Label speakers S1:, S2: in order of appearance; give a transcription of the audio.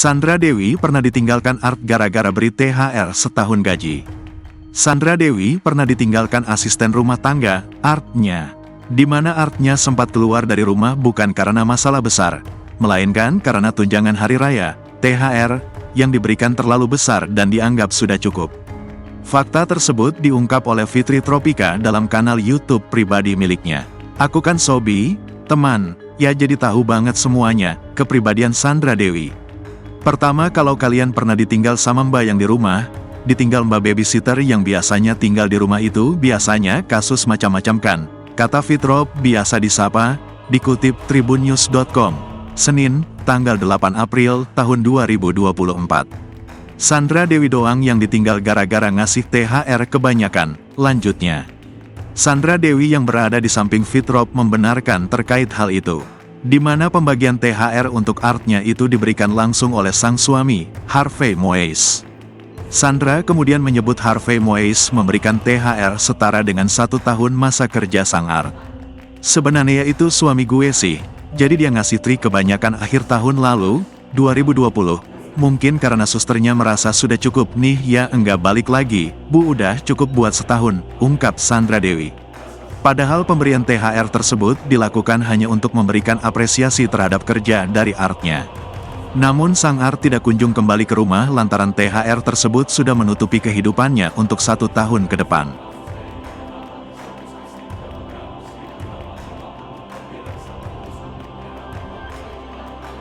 S1: Sandra Dewi pernah ditinggalkan Art gara-gara beri THR setahun gaji. Sandra Dewi pernah ditinggalkan asisten rumah tangga, Artnya. Di mana Artnya sempat keluar dari rumah bukan karena masalah besar, melainkan karena tunjangan hari raya, THR, yang diberikan terlalu besar dan dianggap sudah cukup. Fakta tersebut diungkap oleh Fitri Tropika dalam kanal YouTube pribadi miliknya. Aku kan Sobi, teman, ya jadi tahu banget semuanya, kepribadian Sandra Dewi. Pertama, kalau kalian pernah ditinggal sama mbak yang di rumah, ditinggal mbak babysitter yang biasanya tinggal di rumah itu biasanya kasus macam-macam kan, kata Fitrop biasa disapa, dikutip tribunnews.com, Senin, tanggal 8 April tahun 2024. Sandra Dewi doang yang ditinggal gara-gara ngasih THR kebanyakan, lanjutnya. Sandra Dewi yang berada di samping Fitrop membenarkan terkait hal itu, di mana pembagian THR untuk Artnya itu diberikan langsung oleh sang suami, Harvey Moise. Sandra kemudian menyebut Harvey Moise memberikan THR setara dengan 1 tahun masa kerja sang Art. Sebenarnya itu suami gue sih, jadi dia ngasih tri kebanyakan akhir tahun lalu, 2020. Mungkin karena susternya merasa sudah cukup nih ya enggak balik lagi, bu udah cukup buat setahun, ungkap Sandra Dewi. Padahal pemberian THR tersebut dilakukan hanya untuk memberikan apresiasi terhadap kerja dari Artnya. Namun sang Art tidak kunjung kembali ke rumah lantaran THR tersebut sudah menutupi kehidupannya untuk 1 tahun ke depan.